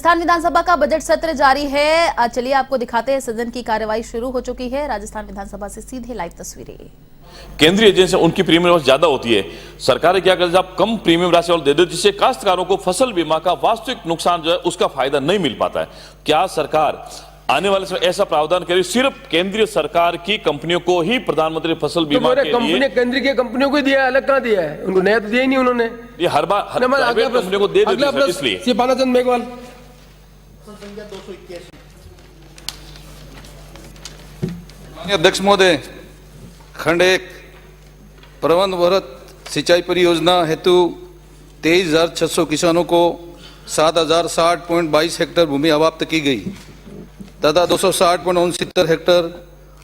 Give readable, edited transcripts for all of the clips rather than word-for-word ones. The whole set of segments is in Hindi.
राजस्थान विधानसभा का बजट सत्र जारी है। चलिए आपको दिखाते हैं, सदन की कार्यवाही शुरू हो चुकी है। राजस्थान विधानसभा से सीधे लाइव तस्वीरें। केंद्रीय एजेंसी उनकी प्रीमियम राशि ज्यादा होती है। सरकार क्या करती है, आप कम प्रीमियम राशि वाले दे दो, जिससे काश्तकारों को फसल बीमा का वास्तविक नुकसान जो है उसका फायदा नहीं मिल पाता है। क्या सरकार आने वाले समय ऐसा प्रावधान करेगी, सिर्फ केंद्रीय सरकार की कंपनियों को ही प्रधानमंत्री फसल बीमा के लिए? केंद्र की कंपनियों को दिया है, अलग कहां दिया है? उनको नया तो दिया ही नहीं उन्होंने। ये हर बार कंपनियों को दे देते हैं, इसलिए श्री बालाचंद मेघवाल। अध्यक्ष महोदय, खंड 1 प्रबंध वृहत सिंचाई परियोजना हेतु 23,600 किसानों को 7,060.22 हेक्टेयर भूमि अवाप्त की गई तथा 260.69 हेक्टेयर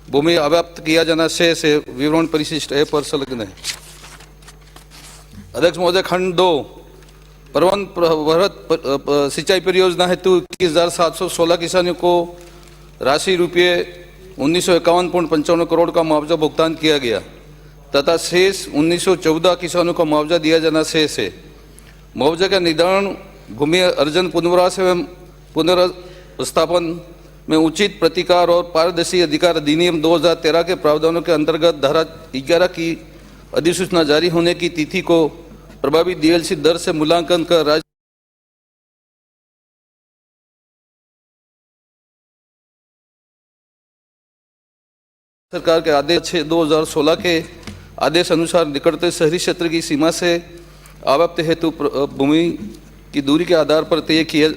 भूमि अवाप्त किया जाना शेष है। विवरण परिशिष्ट ए पर संलग्न है। अध्यक्ष महोदय, खंड 2 प्रबंध वृहत सिंचाई परियोजना हेतु 21,716 किसानों को राशि रुपये 1951.55 करोड़ का मुआवजा भुगतान किया गया तथा शेष 1914 किसानों को मुआवजा दिया जाना शेष है। मुआवजा का निर्धारण भूमि अर्जन पुनर्वास एवं पुनर्स्थापन में उचित प्रतिकार और पारदर्शी अधिकार अधिनियम 2013 के प्रावधानों के अंतर्गत धारा 11 की अधिसूचना जारी होने की तिथि को प्रभावी डीएलसी दर से मूल्यांकन कर राज्य सरकार के आदेश 2016 के आदेश अनुसार निकटतम शहरी क्षेत्र की सीमा से अवाप्त हेतु भूमि की दूरी के आधार पर तय किए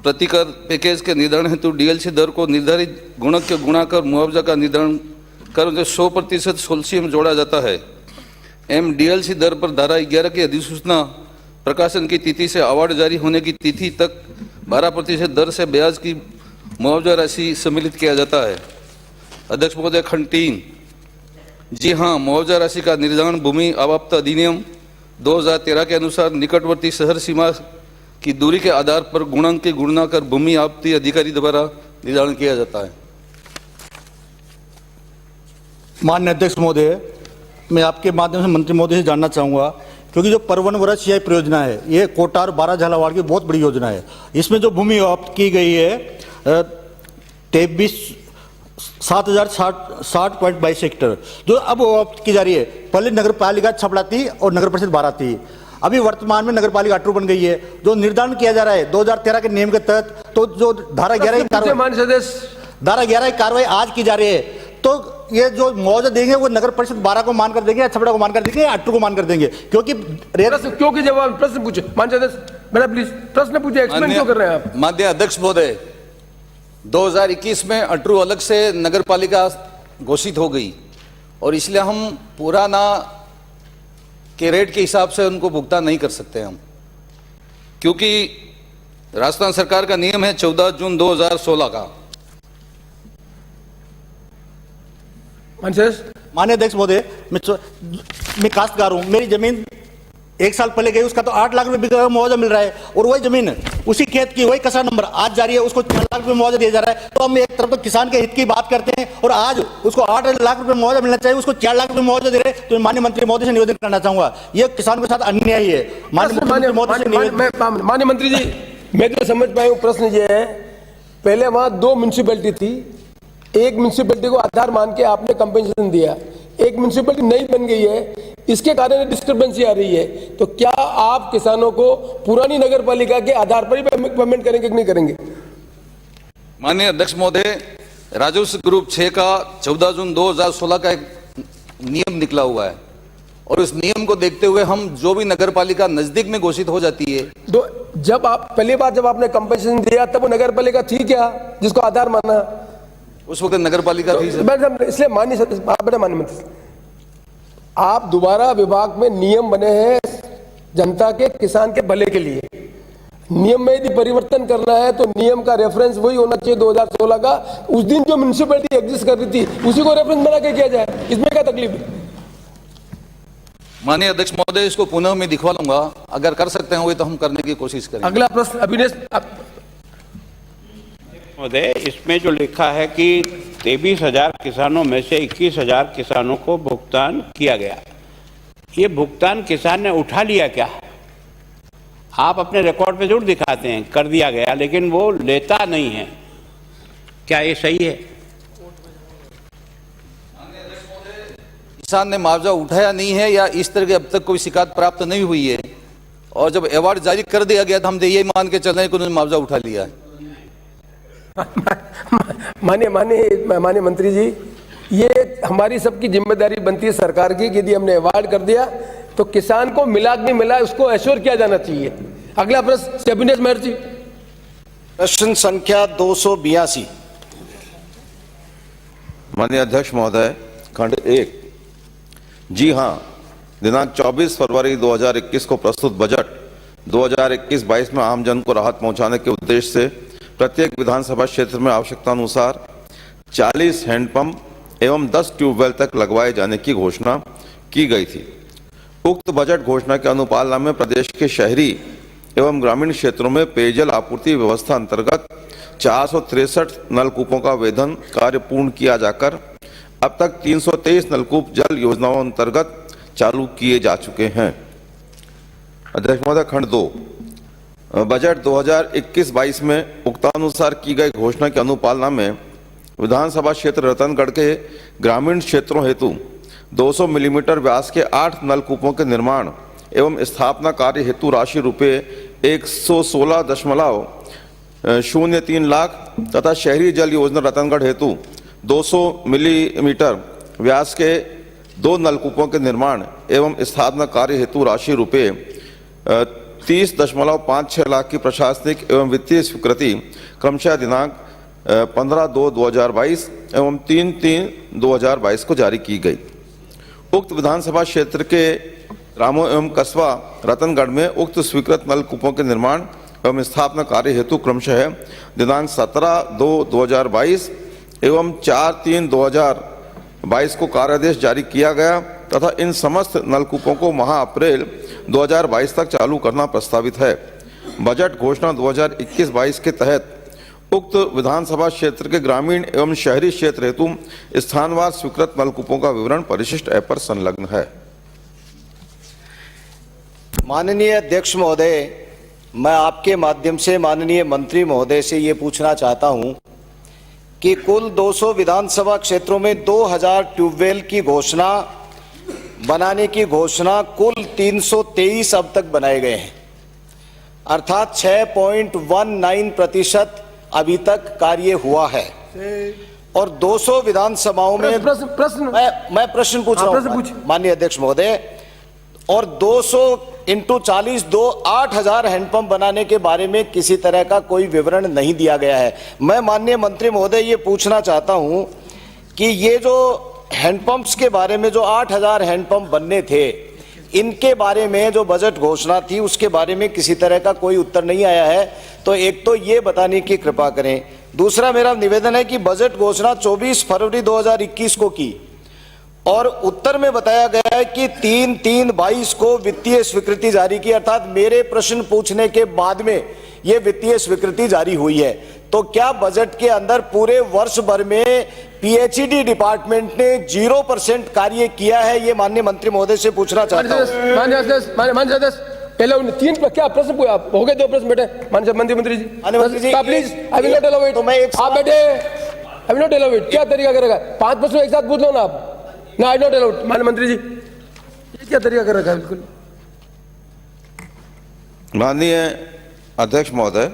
प्रतिकर पैकेज के निर्धारण हेतु डीएलसी दर को निर्धारित गुणक के गुणा कर मुआवजा का निर्धारण कर 100% सोल्सियम जोड़ा जाता है। डीएलसी दर पर धारा 11 की अधिसूचना प्रकाशन की तिथि से अवार्ड जारी होने की तिथि तक 12% दर से ब्याज की मुआवजा राशि सम्मिलित किया जाता है। अध्यक्ष महोदय, खंड 3 जी हाँ, मुआवजा राशि का निर्धारण भूमि अवाप्त अधिनियम 2013 के अनुसार निकटवर्ती शहर सीमा की दूरी के आधार पर गुणांक की गणना कर भूमि आपत्ति अधिकारी द्वारा निर्धारण किया जाता है। माननीय अध्यक्ष महोदय, मैं आपके माध्यम से मंत्री महोदय से जानना चाहूँगा, क्योंकि जो प्रबंध वृहत सिंचाई परियोजना है ये कोटा और 12 झालावाड़ की बहुत बड़ी योजना है। इसमें जो भूमि अवाप्त की गई है 7,060.22 हेक्टेयर जो अब अवाप्त की जा रही है। पहले नगर पालिका छपड़ा थी और नगर परिषद 12 थी, अभी वर्तमान में नगर पालिका 8 बन गई है। जो निर्धारण किया जा रहा है 2013 के नियम के तहत, तो जो धारा 11 की कार्रवाई आज की जा रही है, तो ये जो मुआवजा देंगे वो नगर परिषद 12 को मानकर देंगे या छपड़ा को मानकर देंगे या 8 को मानकर देंगे? क्योंकि जवाब प्रश्न पूछे माननीय बेटा, प्लीज प्रश्न पूछे, एक्सप्लेन क्यों कर रहे हैं आप? माननीय अध्यक्ष महोदय, 2021 में अटरू अलग से नगर पालिका घोषित हो गई और इसलिए हम पुराना के रेट के हिसाब से उनको भुगतान नहीं कर सकते हम, क्योंकि राजस्थान सरकार का नियम है 14 जून 2016 का। माननीय अध्यक्ष महोदय, मैं काश्तकार हूं, मेरी जमीन 1 साल पहले गई, उसका तो 8 लाख रुपए का मुआवजा मिल रहा है, और वही जमीन उसी खेत की वही कसा नंबर आज जारी है, उसको 4 लाख रुपए मुआवजा दिया जा रहा है। तो हम एक तरफ तो किसान के हित की बात करते हैं और आज उसको 8 लाख रुपए मुआवजा मिलना चाहिए, उसको 4 लाख रुपए मुआवजा दे रहे हैं। तो माननीय मंत्री महोदय से निवेदन करना चाहूंगा, ये किसान के साथ अन्याय है। माननीय मंत्री जी, मैं जो समझ पाया हूँ प्रश्न ये है, पहले वहां 2 म्यूनिसिपैलिटी थी, एक म्यूनिसिपैलिटी को आधार मान के आपने कंपेंसेशन दिया, एक म्यूनिसिपैलिटी नई बन गई है, इसके कारण डिस्क्रिपेंसी आ रही है। तो क्या आप किसानों को पुरानी नगर पालिका के आधार पर ही पेमेंट करेंगे कि नहीं करेंगे? माननीय अध्यक्ष महोदय, राजस्व ग्रुप 6 का 14 जून 2016 का एक नियम निकला हुआ है और उस नियम को देखते हुए हम जो भी नगर पालिका नजदीक में घोषित हो जाती है, तो जब आप पहली बार जब आपने कंपेंसेशन दिया तब वो नगर पालिका थी क्या जिसको आधार माना? उस वक्त नगर पालिका थी। इसलिए माननीय मंत्री, आप दोबारा विभाग में नियम बने हैं जनता के किसान के भले के लिए। नियम में यदि परिवर्तन करना है तो नियम का रेफरेंस वही होना चाहिए 2016 का। उस दिन जो म्यूनिसिपैलिटी एग्जिस्ट कर रही थी उसी को रेफरेंस बना के किया जाए, इसमें क्या तकलीफ है? माननीय अध्यक्ष महोदय, इसको पुनः मैं दिखवा लूंगा, अगर कर सकते हैं वही तो हम करने की कोशिश करेंगे। अगला प्रश्न अभिनेश महोदय, इसमें जो लिखा है कि 23,000 किसानों में से 21,000 किसानों को भुगतान किया गया, ये भुगतान किसान ने उठा लिया क्या? आप अपने रिकॉर्ड पे जरूर दिखाते हैं कर दिया गया, लेकिन वो लेता नहीं है। क्या ये सही है? किसान ने मुआवजा उठाया नहीं है या इस तरह की अब तक कोई शिकायत प्राप्त नहीं हुई है, और जब अवार्ड जारी कर दिया गया तो हम यही मान के चल रहे हैं कि उन्होंने मुआवजा उठा लिया है। माननीय मंत्री जी, ये हमारी सबकी जिम्मेदारी बनती है सरकार की कि यदि हमने अवार्ड कर दिया तो किसान को मिला कि नहीं मिला उसको एश्योर किया जाना चाहिए। अगला प्रश्न कैबिनेट मंत्री। प्रश्न संख्या 282। माननीय अध्यक्ष महोदय, खंड 1। जी हां, दिनांक 24 फरवरी 2021 को प्रस्तुत बजट 2021-22 में आमजन को राहत पहुंचाने के उद्देश्य से प्रत्येक विधानसभा क्षेत्र में आवश्यकता अनुसार 40 हैंडपंप एवं 10 ट्यूबवेल तक लगवाए जाने की घोषणा की गई थी। उक्त बजट घोषणा के अनुपालना में प्रदेश के शहरी एवं ग्रामीण क्षेत्रों में पेयजल आपूर्ति व्यवस्था अंतर्गत 463 नलकूपों का वेधन कार्य पूर्ण किया जाकर अब तक 323 नलकूप जल योजनाओं अंतर्गत चालू किए जा चुके हैं। अध्यक्ष महोदय, खंड 2। बजट 2021-22 में उक्तानुसार की गई घोषणा की अनुपालना में विधानसभा क्षेत्र रतनगढ़ के ग्रामीण क्षेत्रों हेतु 200 मिलीमीटर व्यास के 8 नलकूपों के निर्माण एवं स्थापना कार्य हेतु राशि रुपये 116.03 लाख तथा शहरी जल योजना रतनगढ़ हेतु 200 मिलीमीटर व्यास के 2 नलकूपों के निर्माण एवं स्थापना कार्य हेतु राशि रुपये 30.56 लाख की प्रशासनिक एवं वित्तीय स्वीकृति क्रमशः दिनांक 15/2/2022 एवं 3/3/2022 को जारी की गई। उक्त विधानसभा क्षेत्र के ग्रामों एवं कस्बा रतनगढ़ में उक्त स्वीकृत नलकूपों के निर्माण एवं स्थापना कार्य हेतु क्रमशः दिनांक 17/2/2022 एवं 4/3/2022 को कार्यादेश जारी किया गया तथा इन समस्त नलकूपों को माह अप्रैल 2022 तक चालू करना प्रस्तावित है। बजट घोषणा 2021-22 के तहत उक्त विधानसभा क्षेत्र के ग्रामीण एवं शहरी क्षेत्र हेतु स्थानवार स्वीकृत नलकूपों का विवरण परिशिष्ट ऐप पर संलग्न है। माननीय अध्यक्ष महोदय, मैं आपके माध्यम से माननीय मंत्री महोदय से ये पूछना चाहता हूं कि कुल 200 विधानसभा क्षेत्रों में 2000 ट्यूबवेल की घोषणा बनाने की घोषणा कुल 323 अब तक बनाए गए हैं, अर्थात 6.19% अभी तक कार्य हुआ है। और 200 विधानसभाओं में मैं प्रश्न पूछ रहा हूं माननीय अध्यक्ष महोदय, और 200 इंटू 40 8,000 हैंडपंप बनाने के बारे में किसी तरह का कोई विवरण नहीं दिया गया है। मैं माननीय मंत्री महोदय ये पूछना चाहता हूं कि ये जो हैंडपंप्स के बारे में जो 8,000 हैंडपंप बनने थे, इनके बारे में जो बजट घोषणा थी उसके बारे में किसी तरह का कोई उत्तर नहीं आया है। तो एक तो ये बताने की कृपा करें। दूसरा मेरा निवेदन है कि बजट घोषणा 24 फरवरी 2021 को की और उत्तर में बताया गया है कि 3/3/22 को वित्तीय स्वीकृति जारी की, अर्थात मेरे प्रश्न पूछने के बाद में यह वित्तीय स्वीकृति जारी हुई है। तो क्या बजट के अंदर पूरे वर्ष भर में पीएचईडी डिपार्टमेंट ने 0% कार्य किया है? ये माननीय मंत्री महोदय से पूछना चाहता हूं। माननीय अध्यक्ष, पहले उन 3 क्या प्रश्न हो गए? 2 प्रश्न बेटे माननीय मंत्री जी, please I will not allow it. तो मैं एक आप बेटे I will not allow it. क्या तरीका करेगा? 5 प्रश्न एक साथ पूछ लो ना आप। ना आई नॉट अलाउड। माननीय मंत्री जी, ये क्या तरीका कर रखा है? बिल्कुल। माननीय अध्यक्ष महोदय,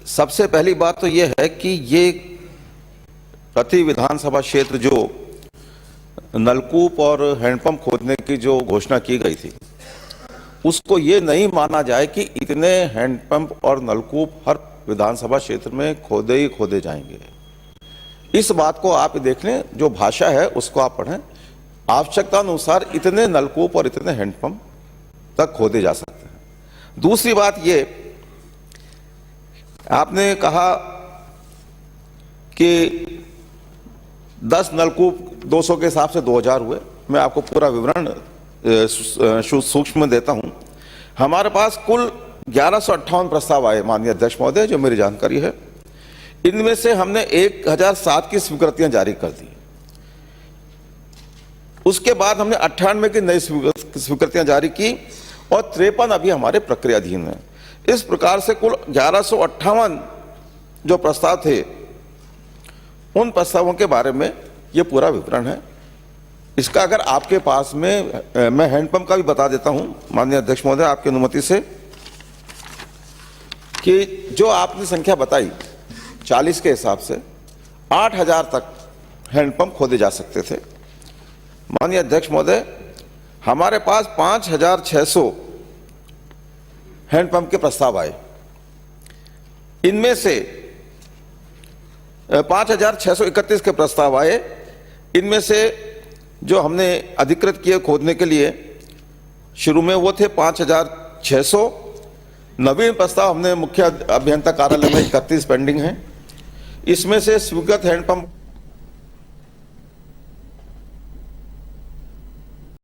सबसे पहली बात तो यह है कि ये प्रति विधानसभा क्षेत्र जो नलकूप और हैंडपंप खोदने की जो घोषणा की गई थी, उसको ये नहीं माना जाए कि इतने हैंडपंप और नलकूप हर विधानसभा क्षेत्र में खोदे ही खोदे जाएंगे। इस बात को आप देख लें, जो भाषा है उसको आप पढ़ें। आवश्यकता अनुसार इतने नलकूप और इतने हैंडपंप तक खोदे जा सकते हैं। दूसरी बात ये, आपने कहा कि 10 नलकूप 200 के हिसाब से 2000 हुए। मैं आपको पूरा विवरण सूक्ष्म देता हूं। हमारे पास कुल 1158 प्रस्ताव आए माननीय अध्यक्ष महोदय, जो मेरी जानकारी है। इनमें से हमने 1007 की स्वीकृतियां जारी कर दी। उसके बाद हमने 98 की नई स्वीकृतियां जारी की और 53 अभी हमारे प्रक्रियाधीन है। इस प्रकार से कुल 1158 जो प्रस्ताव थे, उन प्रस्तावों के बारे में ये पूरा विवरण है। इसका अगर आपके पास में, मैं हैंडपंप का भी बता देता हूं माननीय अध्यक्ष महोदय आपकी अनुमति से, कि जो आपने संख्या बताई 40 के हिसाब से 8000 तक हैंडपंप खोदे जा सकते थे। माननीय अध्यक्ष महोदय, हमारे पास 5600 हैंडपंप के प्रस्ताव आए। इनमें से 5631 के प्रस्ताव आए। इनमें से जो हमने अधिकृत किए खोदने के लिए शुरू में वो थे 5600। नवीन प्रस्ताव हमने मुख्य अभियंता कार्यालय में 31 पेंडिंग हैं। इसमें से स्वीकृत हैंडपंप